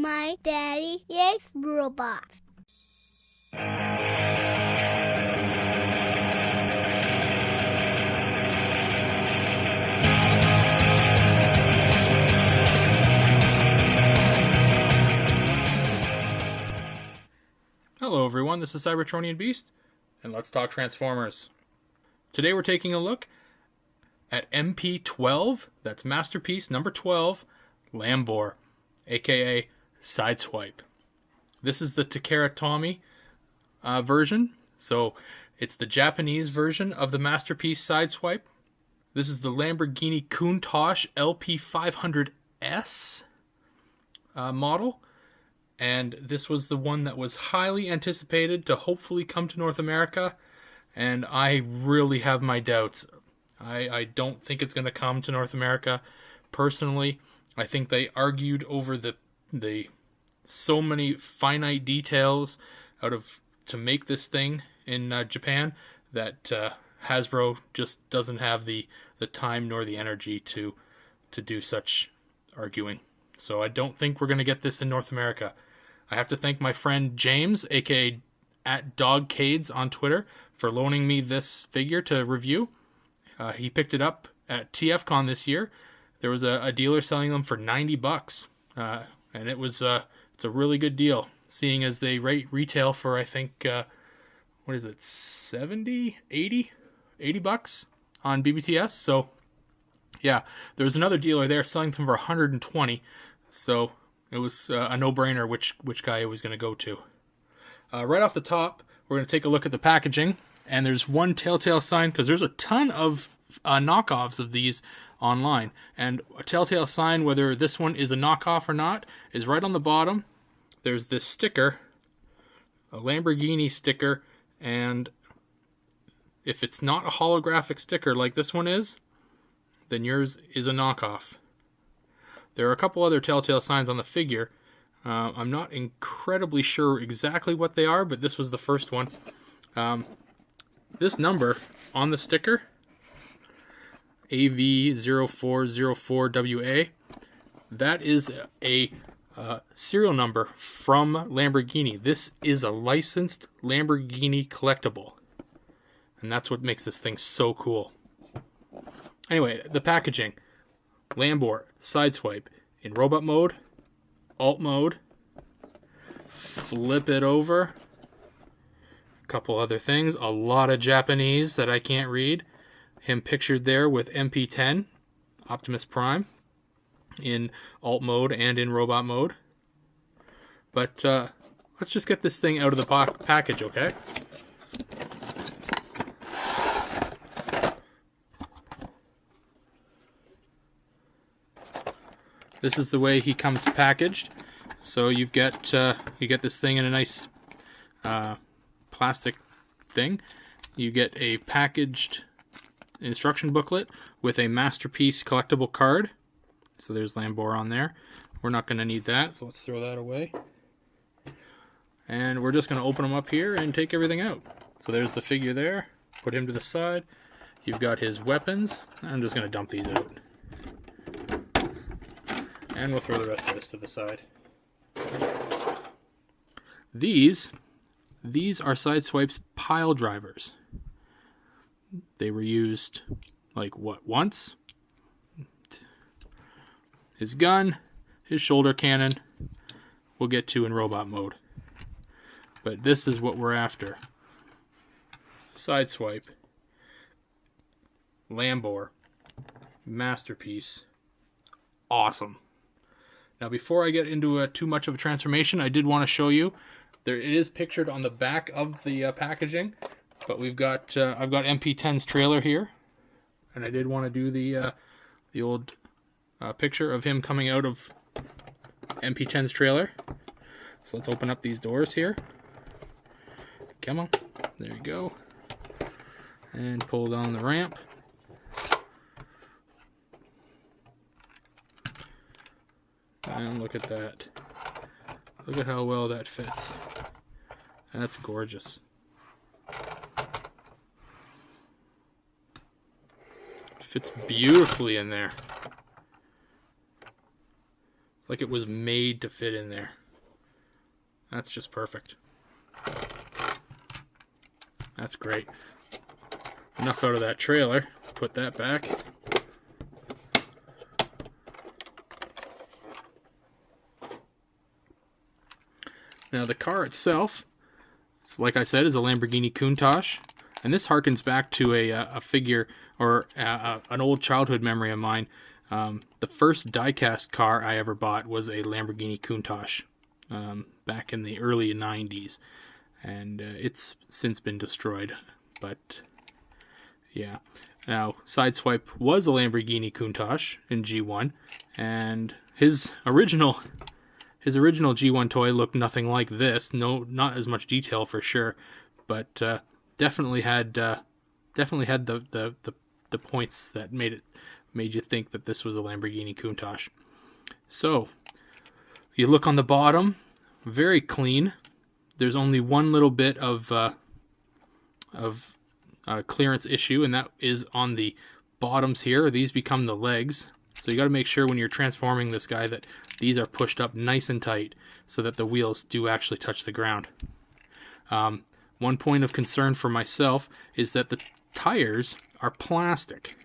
My daddy likes robots. Hello everyone, this is Cybertronianbeast, and let's talk Transformers. Today we're taking a look at MP-12, that's Masterpiece number 12, Lambor, aka Sideswipe. This is the Takara Tommy version, so it's the Japanese version of the Masterpiece Sideswipe. This is the Lamborghini Countach LP500S model. And this was the one that was highly anticipated to hopefully come to North America. And I really have my doubts. I don't think it's going to come to North America. Personally, I think they argued over the so many finite details to make this thing in Japan that Hasbro just doesn't have the time nor the energy to do such arguing. So I don't think we're going to get this in North America. I have to thank my friend James, aka @DogCades on Twitter, for loaning me this figure to review. He picked it up at TFCon this year. There was a dealer selling them for $90, and it's a really good deal, seeing as they retail for, I think, what is it, 70, 80 bucks on BBTS. So yeah, there was another dealer there selling them for 120, so it was a no-brainer which guy I was going to go to. Right off the top, we're going to take a look at the packaging, and there's one telltale sign, because there's a ton of knockoffs of these online, and a telltale sign whether this one is a knockoff or not is right on the bottom. There's this sticker, a Lamborghini sticker, and if it's not a holographic sticker like this one is, then yours is a knockoff. There are a couple other telltale signs on the figure. I'm not incredibly sure exactly what they are, but this was the first one. This number on the sticker, AV0404WA, that is a serial number from Lamborghini. This is a licensed Lamborghini collectible, and that's what makes this thing so cool. Anyway, the packaging. Lambor, Sideswipe, in robot mode, alt mode, flip it over, a couple other things, a lot of Japanese that I can't read. Him pictured there with MP-10, Optimus Prime, in alt mode and in robot mode. But let's just get this thing out of the package, okay? This is the way he comes packaged. So you get this thing in a nice plastic thing. You get a packaged instruction booklet with a Masterpiece collectible card. So there's Lambor on there. We're not going to need that, so let's throw that away. And we're just going to open them up here and take everything out. So there's the figure there. Put him to the side. You've got his weapons. I'm just going to dump these out. And we'll throw the rest of this to the side. These are Sideswipe's pile drivers. They were used, like, what, once? His gun, his shoulder cannon, we'll get to in robot mode. But this is what we're after. Sideswipe. Lambor. Masterpiece. Awesome. Now, before I get into too much of a transformation, I did want to show you. It is pictured on the back of the packaging, but I've got MP-10's trailer here, and I did want to do the old picture of him coming out of MP-10's trailer. So let's open up these doors here. Come on, there you go, and pull down the ramp. And look at that. Look at how well that fits. That's gorgeous. Fits beautifully in there. It's like it was made to fit in there. That's just perfect. That's great. Enough out of that trailer. Let's put that back. Now the car itself, like I said, is a Lamborghini Countach. And this harkens back to a figure, or an old childhood memory of mine. The first die-cast car I ever bought was a Lamborghini Countach back in the early 90s. And it's since been destroyed. But, yeah. Now, Sideswipe was a Lamborghini Countach in G1. And his original G1 toy looked nothing like this. No, not as much detail for sure. But definitely had the points that made you think that this was a Lamborghini Countach. So you look on the bottom, very clean. There's only one little bit of clearance issue, and that is on the bottoms here. These become the legs, so you got to make sure when you're transforming this guy that these are pushed up nice and tight so that the wheels do actually touch the ground. One point of concern for myself is that the tires are plastic.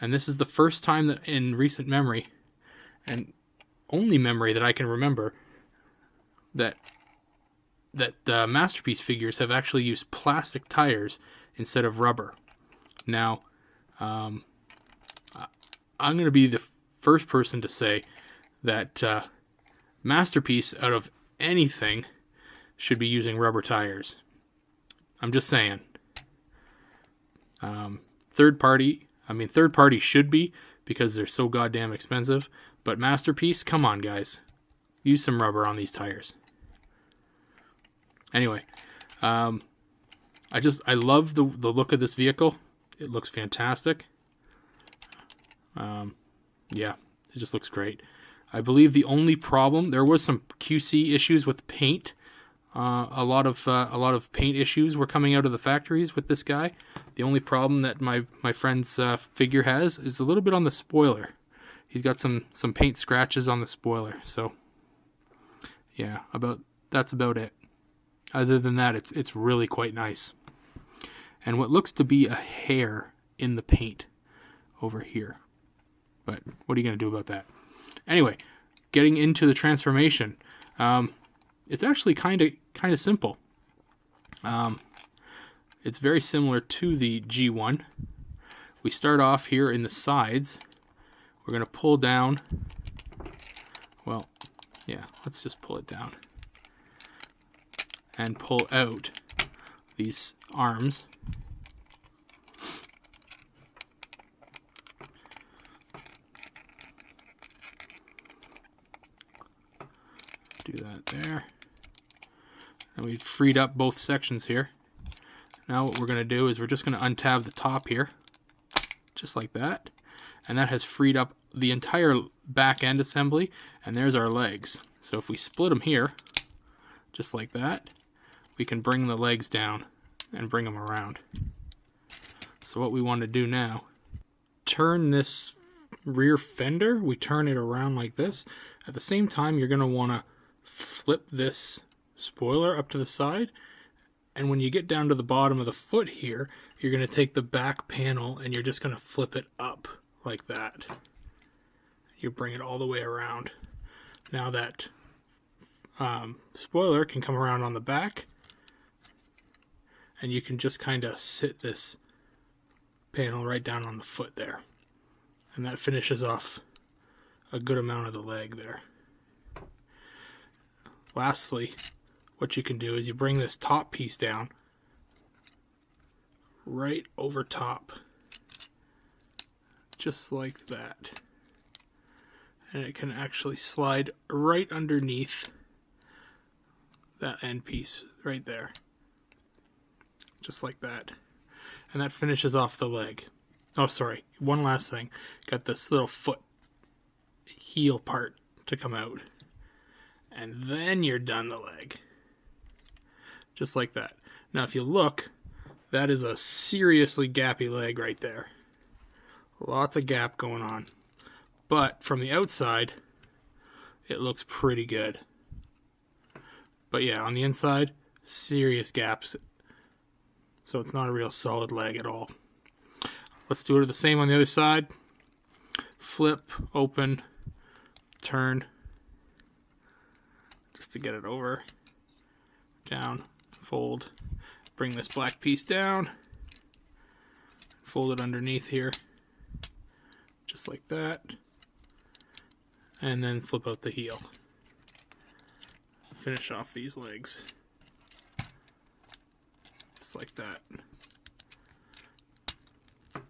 And this is the first time that in recent memory, and only memory that I can remember, that Masterpiece figures have actually used plastic tires instead of rubber. Now, I'm going to be the first person to say that Masterpiece, out of anything, should be using rubber tires. I'm just saying. Third party should be, because they're so goddamn expensive. But Masterpiece, come on, guys. Use some rubber on these tires. Anyway, I love the look of this vehicle. It looks fantastic. Yeah, it just looks great. I believe the only problem, there was some QC issues with paint. A lot of paint issues were coming out of the factories with this guy. The only problem that my friend's figure has is a little bit on the spoiler. He's got some paint scratches on the spoiler. So yeah, that's about it. Other than that, it's really quite nice. And what looks to be a hair in the paint over here. But what are you going to do about that? Anyway, getting into the transformation. It's actually kind of simple. It's very similar to the G1. We start off here in the sides. We're going to pull down. Well, yeah, let's just pull it down. And pull out these arms. Do that there. And we've freed up both sections here. Now what we're going to do is we're just going to untab the top here. Just like that. And that has freed up the entire back end assembly. And there's our legs. So if we split them here, just like that, we can bring the legs down and bring them around. So what we want to do now, turn this rear fender, we turn it around like this. At the same time, you're going to want to flip this spoiler up to the side, and when you get down to the bottom of the foot here, you're going to take the back panel and you're just going to flip it up like that. You bring it all the way around. Now that spoiler can come around on the back, and you can just kind of sit this panel right down on the foot there, and that finishes off a good amount of the leg there. Lastly, what you can do is you bring this top piece down right over top, just like that, and it can actually slide right underneath that end piece right there, just like that, and that finishes off the leg. Oh, sorry, one last thing, got this little foot heel part to come out, and then you're done the leg. Just like that. Now if you look, that is a seriously gappy leg right there. Lots of gap going on. But from the outside, it looks pretty good. But yeah, on the inside, serious gaps. So it's not a real solid leg at all. Let's do it the same on the other side. Flip, open, turn. Just to get it over. Down, fold. Bring this black piece down. Fold it underneath here. Just like that. And then flip out the heel. Finish off these legs. Just like that. You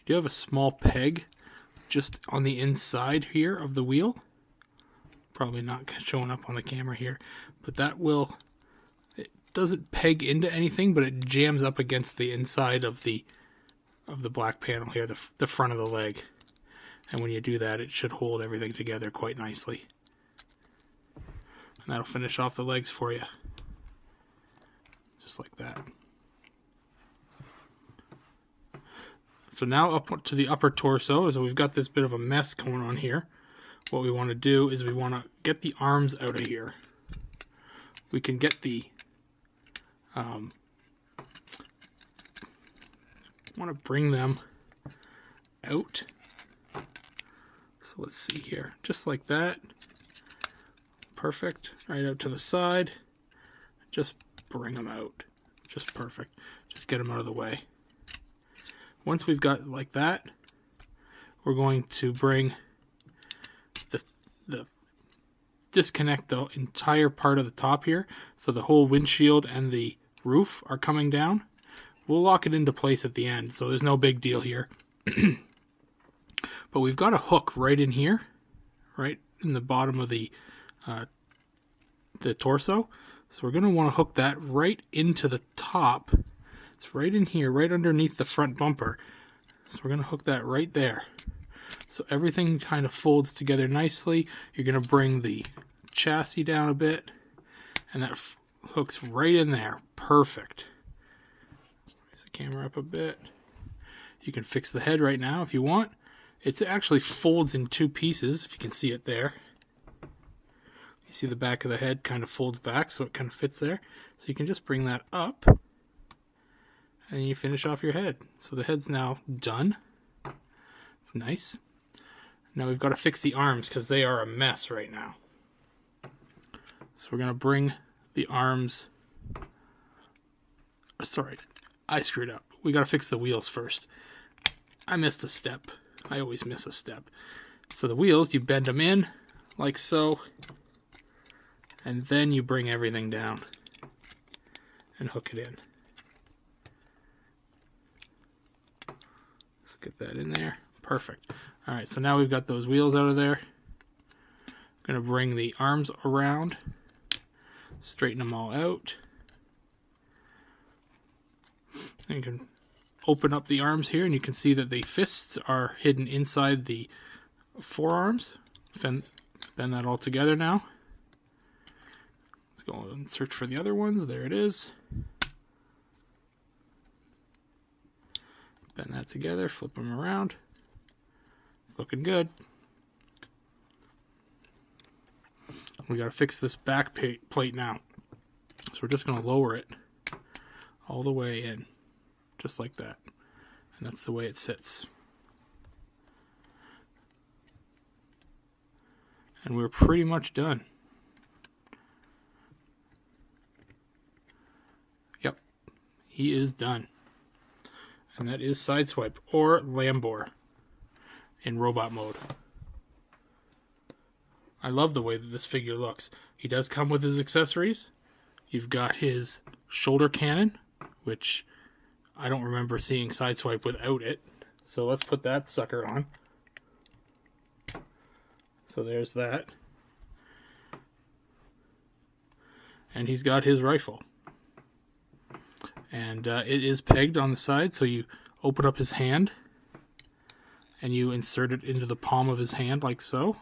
do have a small peg just on the inside here of the wheel. Probably not showing up on the camera here, but that will, it doesn't peg into anything, but it jams up against the inside of the black panel here, the front of the leg. And when you do that, it should hold everything together quite nicely. And that'll finish off the legs for you. Just like that. So now up to the upper torso. So we've got this bit of a mess going on here. What we want to do is we want to get the arms out of here. We can get the want to bring them out. So let's see here, just like that. Perfect. Right out to the side. Just bring them out. Just perfect. Just get them out of the way. Once we've got like that, we're going to bring the disconnect the entire part of the top here, so the whole windshield and the roof are coming down. We'll lock it into place at the end, so there's no big deal here. But we've got a hook right in here, right in the bottom of the torso. So we're going to want to hook that right into the top. It's right in here, right underneath the front bumper. So we're going to hook that right there. So everything kind of folds together nicely. You're going to bring the chassis down a bit, and that hooks right in there. Perfect. Raise the camera up a bit. You can fix the head right now if you want. It actually folds in two pieces, if you can see it there. You see the back of the head kind of folds back, so it kind of fits there. So you can just bring that up, and you finish off your head. So the head's now done. It's nice. Now we've got to fix the arms because they are a mess right now. So we're going to bring the arms... Sorry, I screwed up. We got to fix the wheels first. I missed a step. I always miss a step. So the wheels, you bend them in like so, and then you bring everything down and hook it in. Let's get that in there. Perfect. All right, so now we've got those wheels out of there. I'm going to bring the arms around, straighten them all out. And you can open up the arms here, and you can see that the fists are hidden inside the forearms. Bend that all together now. Let's go and search for the other ones. There it is. Bend that together, flip them around. It's looking good. We got to fix this back plate now. So we're just going to lower it all the way in, just like that. And that's the way it sits. And we're pretty much done. Yep, he is done. And that is Sideswipe, or Lambor, in robot mode. I love the way that this figure looks. He does come with his accessories. You've got his shoulder cannon, which I don't remember seeing Sideswipe without it. So let's put that sucker on. So there's that. And he's got his rifle. And it is pegged on the side, so you open up his hand and you insert it into the palm of his hand like so.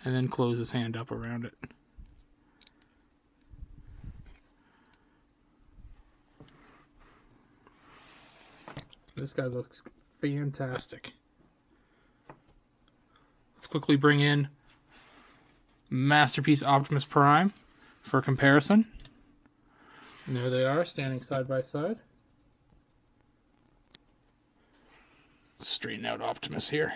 And then close his hand up around it. This guy looks fantastic. Let's quickly bring in Masterpiece Optimus Prime for comparison. And there they are, standing side by side. Straighten out Optimus here.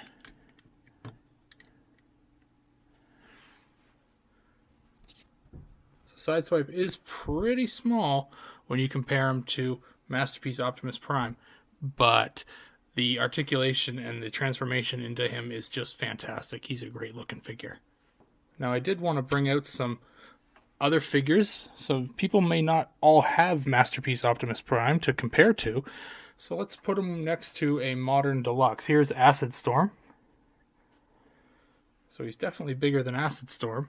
So Sideswipe is pretty small when you compare him to Masterpiece Optimus Prime, but the articulation and the transformation into him is just fantastic. He's a great looking figure. Now I did want to bring out some other figures, so people may not all have Masterpiece Optimus Prime to compare to, so let's put him next to a modern deluxe. Here's Acid Storm. So he's definitely bigger than Acid Storm,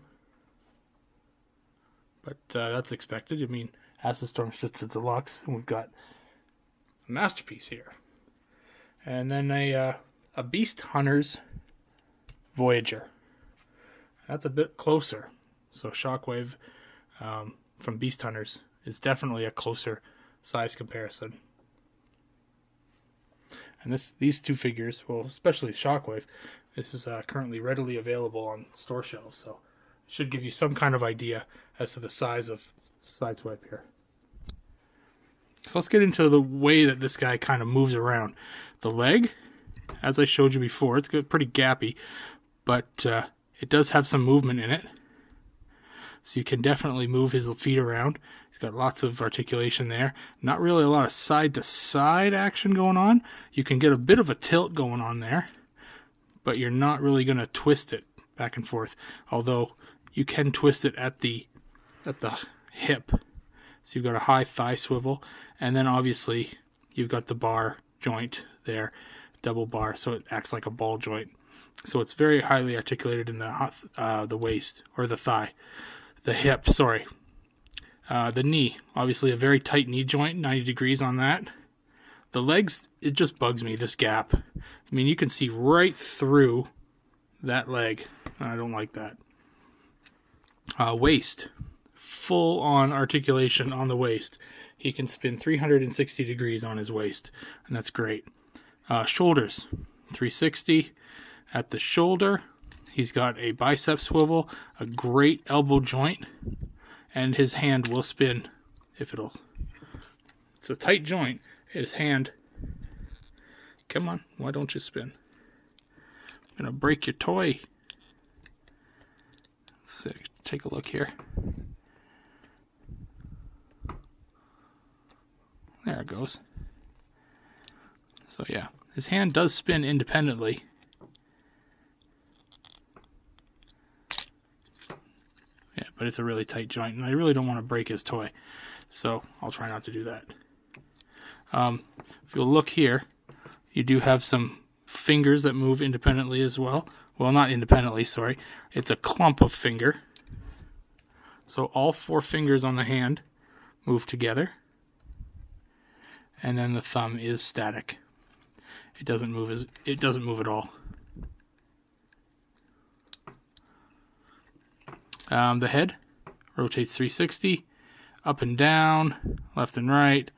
but that's expected. I mean, Acid Storm's just a deluxe, and we've got a Masterpiece here. And then a Beast Hunters Voyager. That's a bit closer. So Shockwave from Beast Hunters is definitely a closer size comparison. And these two figures, well, especially Shockwave, this is currently readily available on store shelves. So it should give you some kind of idea as to the size of Sideswipe here. So let's get into the way that this guy kind of moves around. The leg, as I showed you before, it's pretty gappy, but it does have some movement in it. So you can definitely move his feet around. He's got lots of articulation there. Not really a lot of side-to-side action going on. You can get a bit of a tilt going on there, but you're not really going to twist it back and forth. Although you can twist it at the hip. So you've got a high thigh swivel, and then obviously you've got the bar joint there, double bar, so it acts like a ball joint. So it's very highly articulated in the waist, or the thigh, the hip, sorry. The knee, obviously a very tight knee joint, 90 degrees on that. The legs, it just bugs me, this gap. I mean, you can see right through that leg. I don't like that. Waist, full on articulation on the waist. He can spin 360 degrees on his waist, and that's great. Shoulders, 360 at the shoulder. He's got a bicep swivel, a great elbow joint, and his hand will spin if it'll. It's a tight joint. His hand. Come on, why don't you spin? I'm gonna break your toy. Let's take a look here. There it goes. So yeah, his hand does spin independently. Yeah, but it's a really tight joint, and I really don't want to break his toy, so I'll try not to do that. If you'll look here, you do have some fingers that move independently as well. Well, not independently, sorry. It's a clump of finger. So all four fingers on the hand move together. And then the thumb is static. It doesn't move at all. The head rotates 360, up and down, left and right.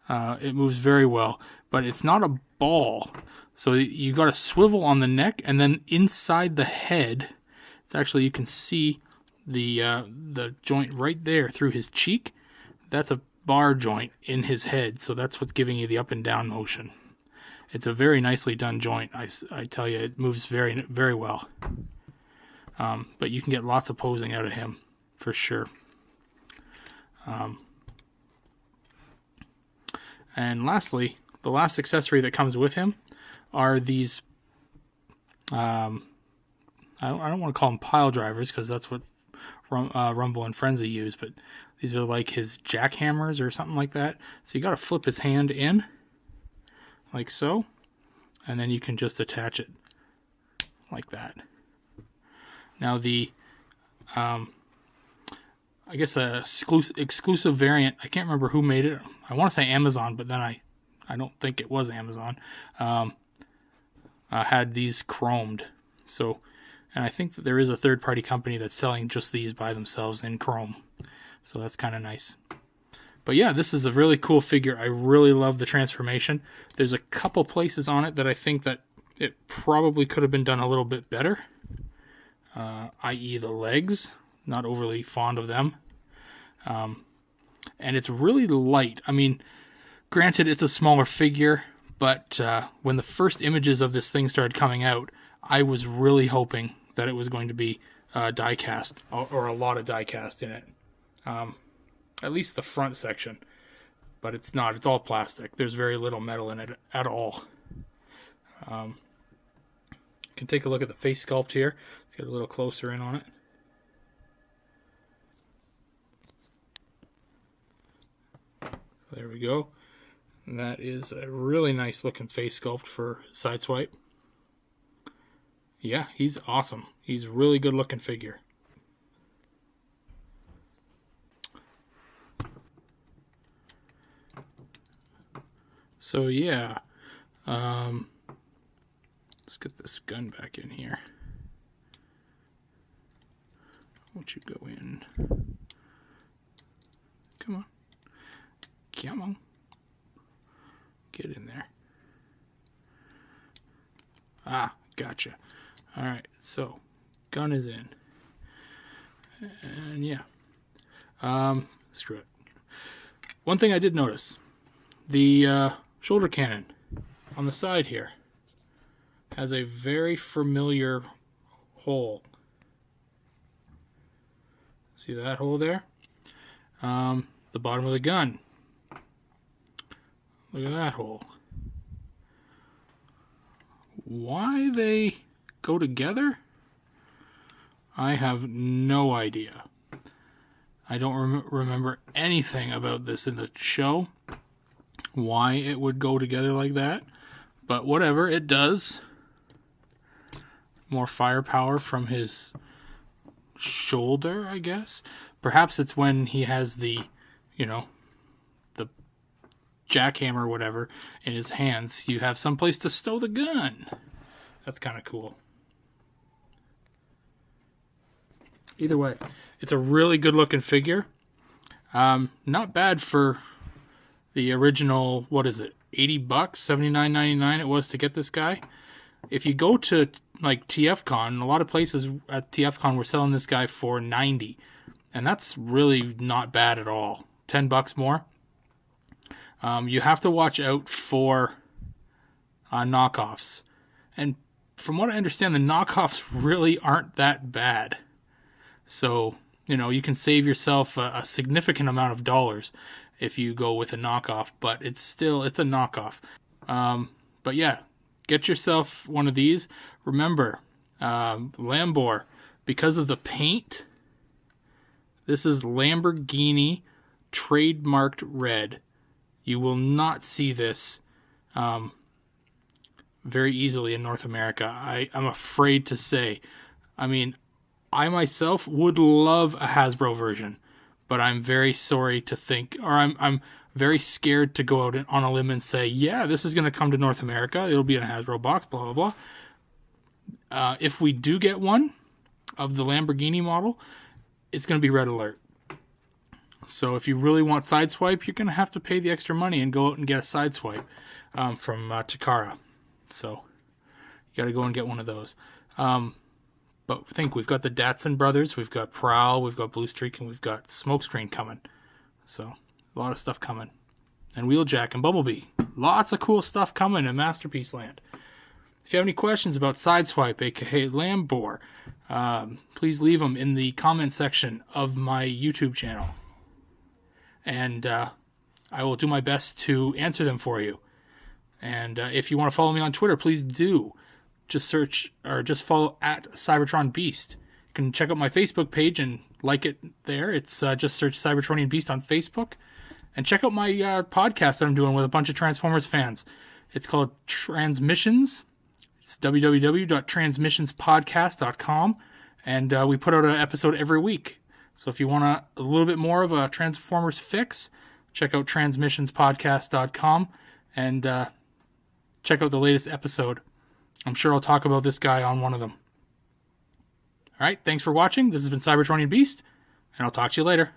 It moves very well, but it's not a ball. So you got a swivel on the neck, and then inside the head, it's actually, you can see the joint right there through his cheek. That's a bar joint in his head, so that's what's giving you the up and down motion. It's a very nicely done joint. I tell you, it moves very, very well. But you can get lots of posing out of him for sure. And lastly, the last accessory that comes with him are these, I don't want to call them pile drivers because that's what Rumble and Frenzy use, but these are like his jackhammers or something like that. So you got to flip his hand in like so, and then you can just attach it like that. Now the, I guess a exclusive variant, I can't remember who made it. I want to say Amazon, but then I don't think it was Amazon. Had these chromed. So, and I think that there is a third-party company that's selling just these by themselves in chrome. So that's kind of nice. But yeah, this is a really cool figure. I really love the transformation. There's a couple places on it that I think that it probably could have been done a little bit better. I.e. the legs. Not overly fond of them. And it's really light. I mean, granted, it's a smaller figure, but when the first images of this thing started coming out, I was really hoping that it was going to be die cast, or a lot of die cast in it. At least the front section. But it's not. It's all plastic. There's very little metal in it at all. You can take a look at the face sculpt here. Let's get a little closer in on it. There we go. And that is a really nice looking face sculpt for Sideswipe. Yeah, he's awesome. He's a really good looking figure. So yeah, let's get this gun back in here. Won't you go in? Come on. Come on. Get in there. Ah, gotcha. Alright, so gun is in. And yeah. Screw it. One thing I did notice. The shoulder cannon on the side here has a very familiar hole. See that hole there? The bottom of the gun. Look at that hole. Why they go together? I have no idea. I don't remember anything about this in the show. Why it would go together like that. But whatever, it does. More firepower from his shoulder, I guess. Perhaps it's when he has the, the jackhammer or whatever in his hands. You have someplace to stow the gun. That's kind of cool. Either way, it's a really good looking figure. Not bad for the original, what is it, $80, $79.99 it was to get this guy. If you go to like TFCon, a lot of places at TFCon were selling this guy for $90, and that's really not bad at all. $10 more. You have to watch out for knockoffs, and from what I understand, the knockoffs really aren't that bad. So you can save yourself a significant amount of dollars if you go with a knockoff, but it's a knockoff. But yeah, get yourself one of these. Remember, Lambor, because of the paint, this is Lamborghini trademarked red. You will not see this very easily in North America. I'm afraid to say. I mean, I myself would love a Hasbro version, but I'm very sorry to think, or I'm very scared to go out on a limb and say, yeah, this is going to come to North America. It'll be in a Hasbro box, blah, blah, blah. If we do get one of the Lamborghini model, it's going to be red alert. So if you really want Sideswipe, you're going to have to pay the extra money and go out and get a Sideswipe from Takara. So you got to go and get one of those. But think, we've got the Datsun brothers, we've got Prowl, we've got Blue Streak, and we've got Smokescreen coming. So, a lot of stuff coming. And Wheeljack and Bumblebee. Lots of cool stuff coming in Masterpiece Land. If you have any questions about Sideswipe, aka Lambor, please leave them in the comment section of my YouTube channel. And I will do my best to answer them for you. And if you want to follow me on Twitter, please do. Just search or just follow at Cybertronianbeast. You can check out my Facebook page and like it there. It's just search Cybertronianbeast on Facebook. And check out my podcast that I'm doing with a bunch of Transformers fans. It's called Transmissions. It's www.transmissionspodcast.com. And we put out an episode every week. So if you want a little bit more of a Transformers fix, check out transmissionspodcast.com and check out the latest episode. I'm sure I'll talk about this guy on one of them. Alright, thanks for watching. This has been Cybertronianbeast, and I'll talk to you later.